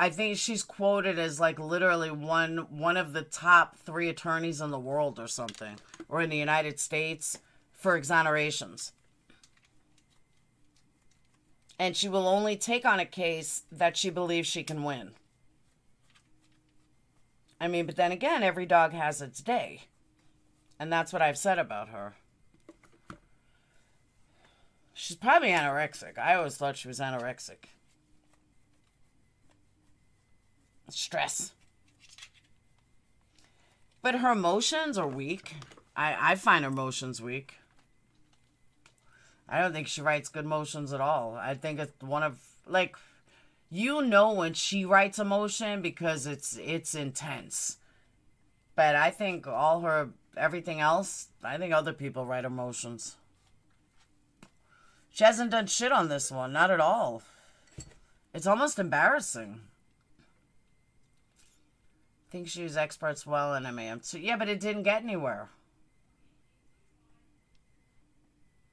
think she's quoted as like literally one of the top 3 attorneys in the world or something, or in the United States for exonerations. And she will only take on a case that she believes she can win. I mean, but then again, every dog has its day. And that's what I've said about her. She's probably anorexic. I always thought she was anorexic. Stress. But her emotions are weak. I find her emotions weak. I don't think she writes good motions at all. I think it's one of, like, you know when she writes emotion because it's intense. But I think everything else, I think other people write emotions. She hasn't done shit on this one, not at all. It's almost embarrassing. I think she was experts well in MAM. So, yeah, but it didn't get anywhere.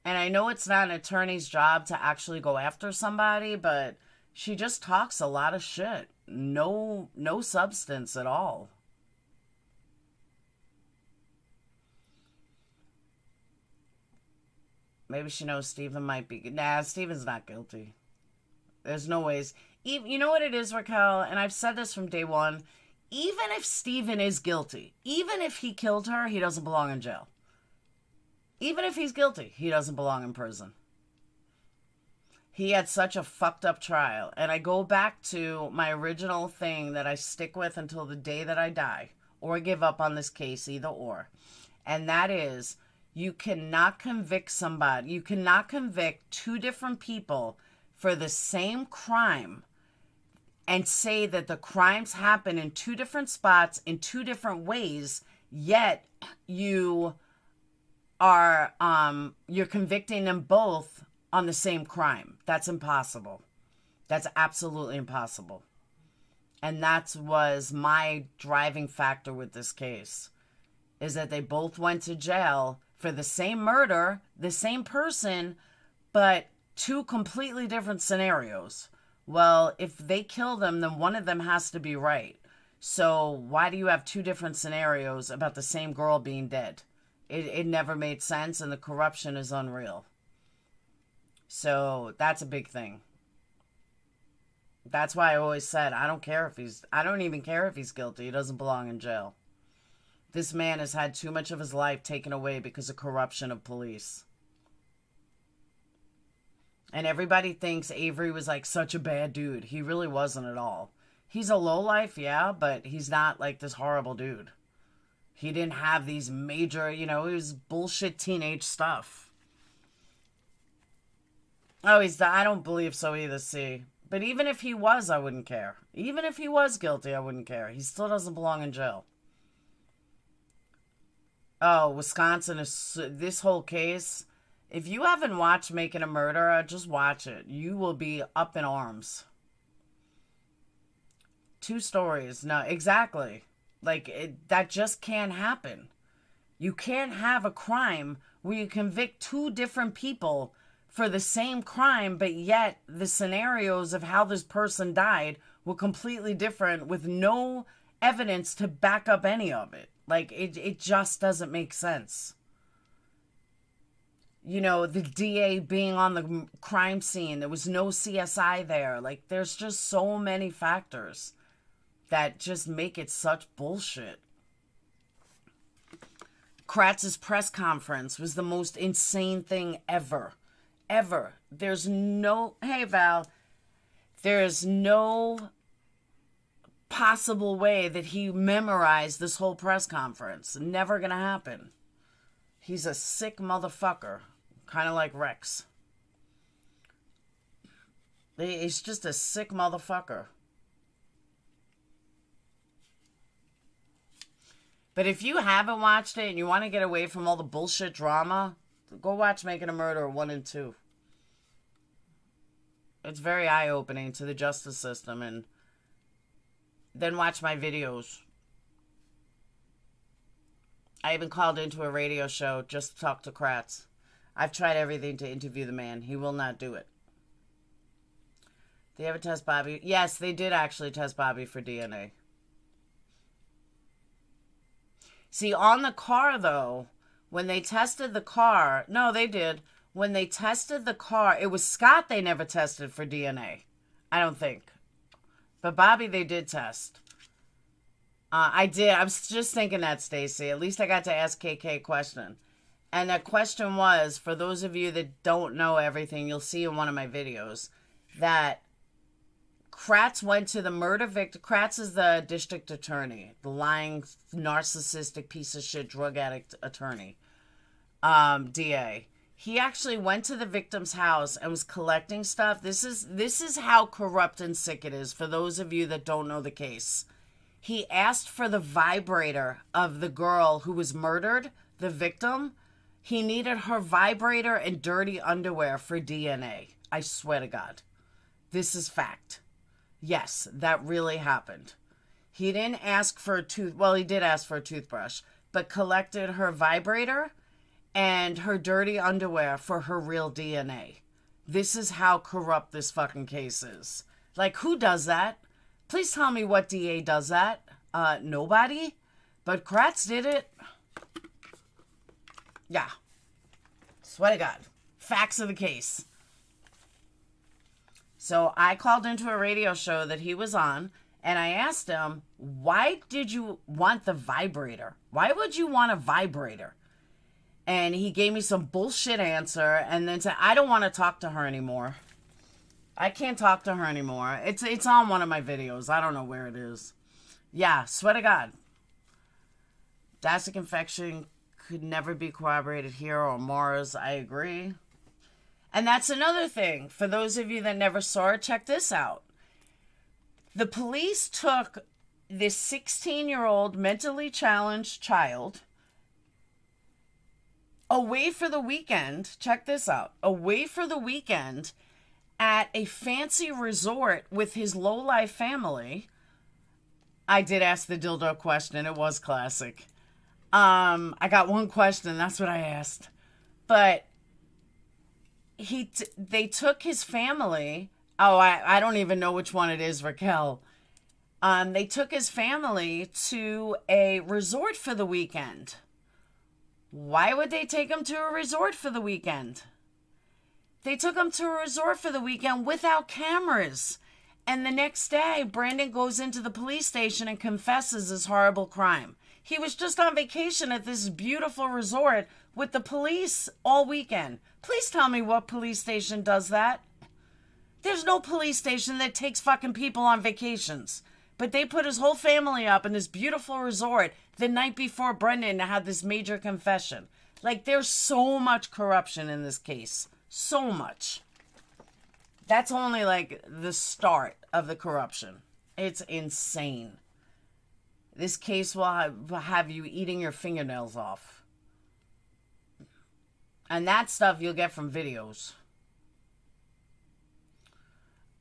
And I know it's not an attorney's job to actually go after somebody, but she just talks a lot of shit. No substance at all. Maybe she knows Stephen might be... Nah, Stephen's not guilty. There's no ways. You know what it is, Raquel? And I've said this from day one. Even if Stephen is guilty, even if he killed her, he doesn't belong in jail. Even if he's guilty, he doesn't belong in prison. He had such a fucked up trial. And I go back to my original thing that I stick with until the day that I die. Or give up on this case, either or. And that is... You cannot convict somebody. You cannot convict 2 different people for the same crime and say that the crimes happen in 2 different spots in 2 different ways, yet you are you're convicting them both on the same crime. That's impossible. That's absolutely impossible. And that was my driving factor with this case, is that they both went to jail for the same murder, the same person, but 2 completely different scenarios. Well, if they kill them, then one of them has to be right. So why do you have 2 different scenarios about the same girl being dead? It never made sense, and the corruption is unreal. So that's a big thing. That's why I always said, I don't even care if he's guilty. He doesn't belong in jail. This man has had too much of his life taken away because of corruption of police. And everybody thinks Avery was like such a bad dude. He really wasn't at all. He's a lowlife, yeah, but he's not like this horrible dude. He didn't have these major, it was bullshit teenage stuff. Oh, I don't believe so either, see. But even if he was, I wouldn't care. Even if he was guilty, I wouldn't care. He still doesn't belong in jail. Oh, Wisconsin is... This whole case... If you haven't watched Making a Murderer, just watch it. You will be up in arms. 2 stories. No, exactly. That just can't happen. You can't have a crime where you convict 2 different people for the same crime, but yet the scenarios of how this person died were completely different with no evidence to back up any of it. It just doesn't make sense. The DA being on the crime scene. There was no CSI there. There's just so many factors that just make it such bullshit. Kratz's press conference was the most insane thing ever. Ever. There's no... Hey, Val. There's no possible way that he memorized this whole press conference. Never gonna happen. He's a sick motherfucker. Kind of like Rex. He's just a sick motherfucker. But if you haven't watched it and you want to get away from all the bullshit drama, go watch Making a Murderer 1 and 2. It's very eye-opening to the justice system, and then watch my videos. I even called into a radio show just to talk to Kratz. I've tried everything to interview the man. He will not do it. They ever test Bobby? Yes, they did actually test Bobby for DNA. See, on the car, though, when they tested the car... No, they did. When they tested the car, it was Scott they never tested for DNA. I don't think. But Bobby, they did test. I did. I was just thinking that, Stacy. At least I got to ask KK a question. And that question was, for those of you that don't know everything, you'll see in one of my videos, that Kratz went to the murder victim. Kratz is the district attorney, the lying, narcissistic piece of shit drug addict attorney, DA. He actually went to the victim's house and was collecting stuff. This is how corrupt and sick it is, for those of you that don't know the case. He asked for the vibrator of the girl who was murdered, the victim. He needed her vibrator and dirty underwear for DNA. I swear to God. This is fact. Yes, that really happened. He didn't ask for he did ask for a toothbrush, but collected her vibrator and her dirty underwear for her real DNA. This is how corrupt this fucking case is. Like, who does that? Please tell me what DA does that. Nobody? But Kratz did it. Yeah. Swear to God. Facts of the case. So I called into a radio show that he was on, and I asked him, why did you want the vibrator? Why would you want a vibrator? And he gave me some bullshit answer and then said, I don't want to talk to her anymore. I can't talk to her anymore. It's on one of my videos. I don't know where it is. Yeah, swear to God. Dastic infection could never be corroborated here or Mars. I agree. And that's another thing. For those of you that never saw it, check this out. The police took this 16-year-old mentally challenged child away for the weekend. Check this out. Away for the weekend at a fancy resort with his low-life family. I did ask the dildo question. It was classic. I got one question. That's what I asked. But they took his family. Oh, I don't even know which one it is, Raquel. They took his family to a resort for the weekend. Why would they take him to a resort for the weekend? They took him to a resort for the weekend without cameras. And the next day, Brandon goes into the police station and confesses his horrible crime. He was just on vacation at this beautiful resort with the police all weekend. Please tell me what police station does that. There's no police station that takes fucking people on vacations. But they put his whole family up in this beautiful resort the night before Brendan had this major confession. Like, there's so much corruption in this case. So much. That's only, like, the start of the corruption. It's insane. This case will have you eating your fingernails off. And that stuff you'll get from videos.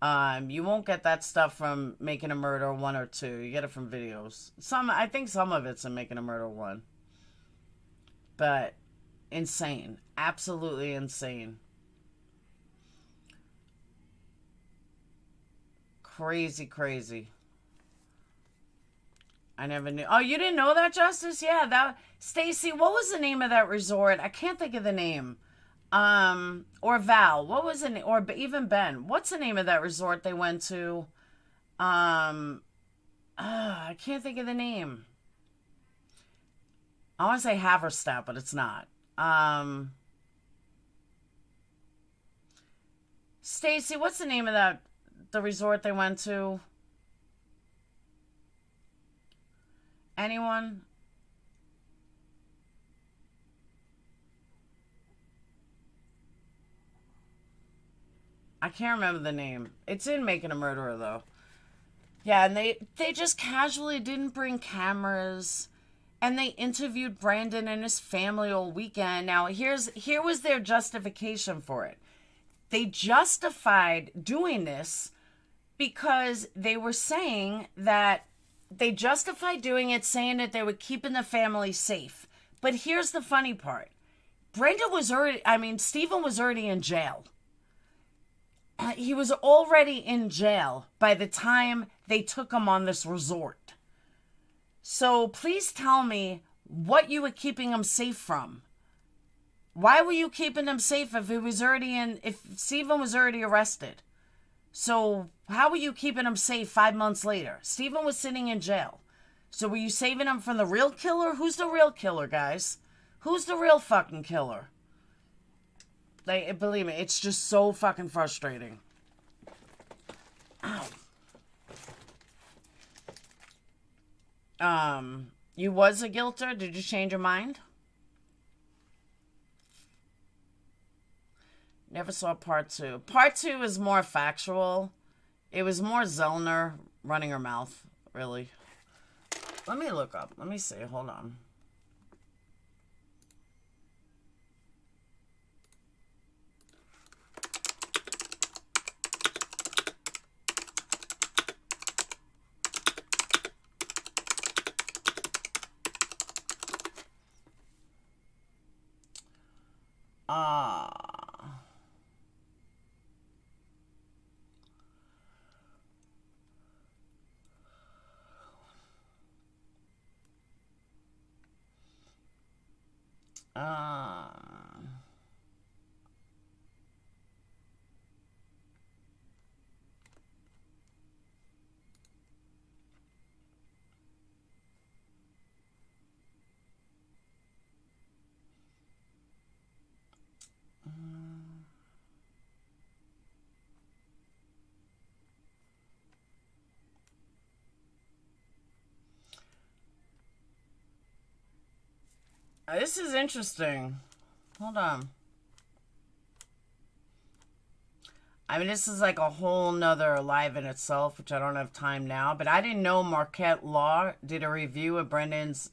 You won't get that stuff from Making a Murder 1 or 2. You get it from videos. I think some of it's in Making a Murder 1. But insane. Absolutely insane. Crazy, crazy. I never knew. Oh, you didn't know that, Justice? Yeah, Stacy, what was the name of that resort? I can't think of the name. Or Val, what was it? Or even Ben, what's the name of that resort they went to? I can't think of the name. I want to say Haverstock, but it's not. Stacy, what's the name of the resort they went to? Anyone? I can't remember the name. It's in Making a Murderer, though. Yeah, and they just casually didn't bring cameras. And they interviewed Brandon and his family all weekend. Now, here was their justification for it. They justified doing this because they were saying that they justified doing it, saying that they were keeping the family safe. But here's the funny part. Brenda was already, Stephen was already in jail. He was already in jail by the time they took him on this resort. So please tell me what you were keeping him safe from. Why were you keeping him safe if Stephen was already arrested? So how were you keeping him safe 5 months later? Stephen was sitting in jail. So were you saving him from the real killer? Who's the real killer, guys? Who's the real fucking killer? Like, believe me, it's just so fucking frustrating. Ow. You was a guilter? Did you change your mind? Never saw part 2. Part 2 is more factual. It was more Zellner running her mouth, really. Let me look up. Let me see. Hold on. This is interesting. Hold on. This is like a whole nother live in itself, which I don't have time now. But I didn't know Marquette Law did a review of Brendan's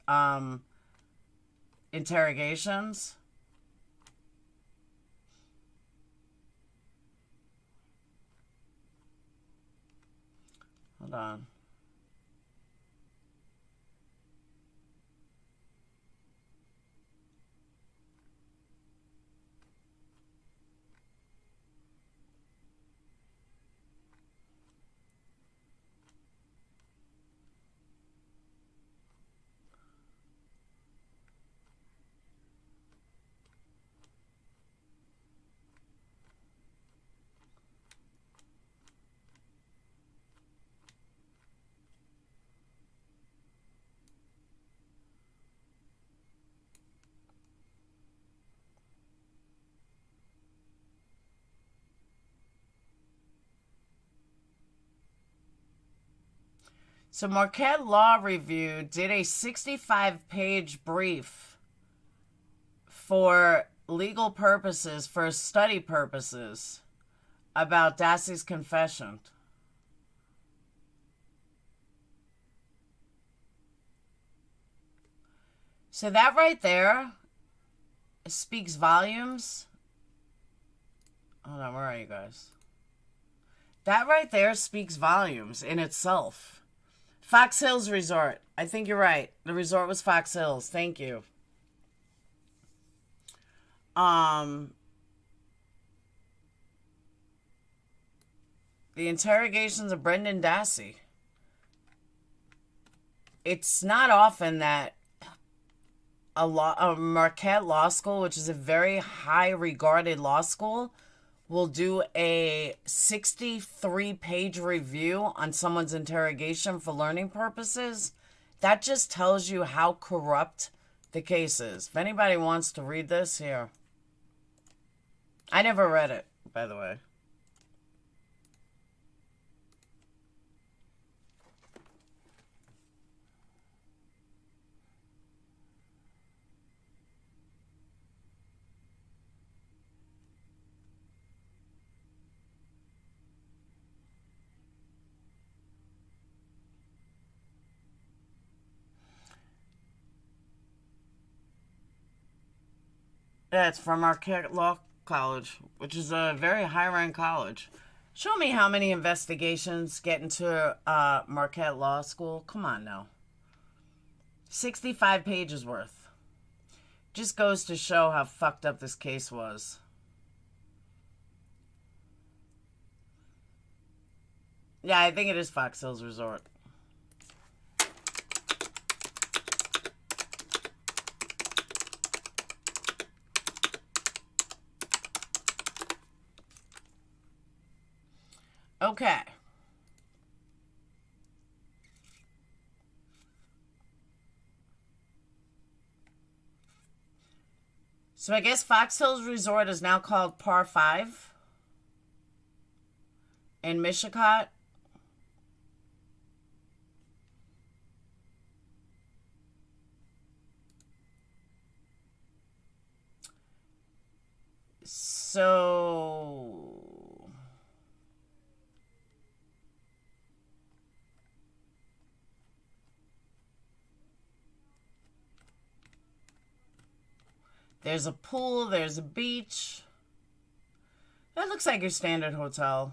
interrogations. Hold on. So Marquette Law Review did a 65-page brief for legal purposes, for study purposes, about Dassey's confession. So that right there speaks volumes. Hold on, where are you guys? That right there speaks volumes in itself. Fox Hills Resort. I think you're right. The resort was Fox Hills. Thank you. The interrogations of Brendan Dassey. It's not often that a Marquette Law School, which is a very high regarded law school, will do a 63-page review on someone's interrogation for learning purposes. That just tells you how corrupt the case is. If anybody wants to read this, here. I never read it, by the way. Yeah, it's from Marquette Law College, which is a very high-ranked college. Show me how many investigations get into Marquette Law School. Come on now. 65 pages worth. Just goes to show how fucked up this case was. Yeah, I think it is Fox Hills Resort. Okay. So I guess Fox Hills Resort is now called Par 5 in Mishicot. So there's a pool, there's a beach. That looks like your standard hotel.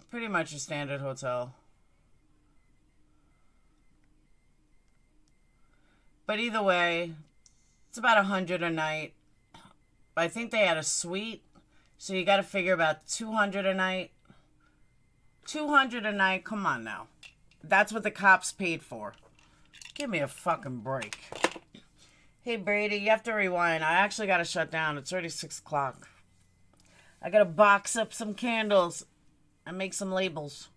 Pretty much your standard hotel. But either way, it's about $100 a night. I think they had a suite, so you got to figure about $200 a night. $200 a night, come on now. That's what the cops paid for. Give me a fucking break. Hey, Brady, you have to rewind. I actually got to shut down. It's already 6 o'clock. I got to box up some candles and make some labels.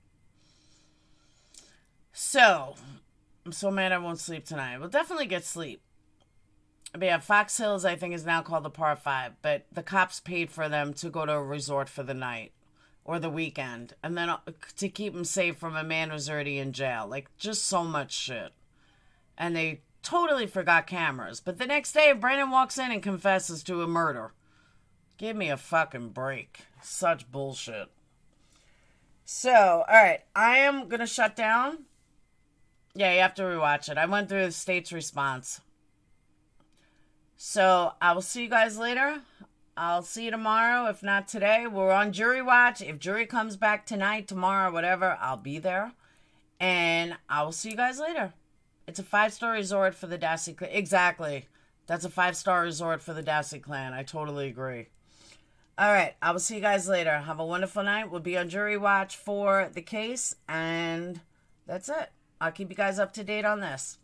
So, I'm so mad I won't sleep tonight. We'll definitely get sleep. But yeah, Fox Hills, I think, is now called the Par 5. But the cops paid for them to go to a resort for the night or the weekend. And then to keep them safe from a man who's already in jail. Like, just so much shit. And they totally forgot cameras. But the next day, Brandon walks in and confesses to a murder. Give me a fucking break. Such bullshit. So, alright. I am going to shut down. Yeah, you have to rewatch it. I went through the state's response. So, I will see you guys later. I'll see you tomorrow. If not today, we're on jury watch. If jury comes back tonight, tomorrow, whatever, I'll be there. And I will see you guys later. It's a 5-star resort for the Dassey clan. Exactly. That's a 5-star resort for the Dassey clan. I totally agree. All right. I will see you guys later. Have a wonderful night. We'll be on jury watch for the case. And that's it. I'll keep you guys up to date on this.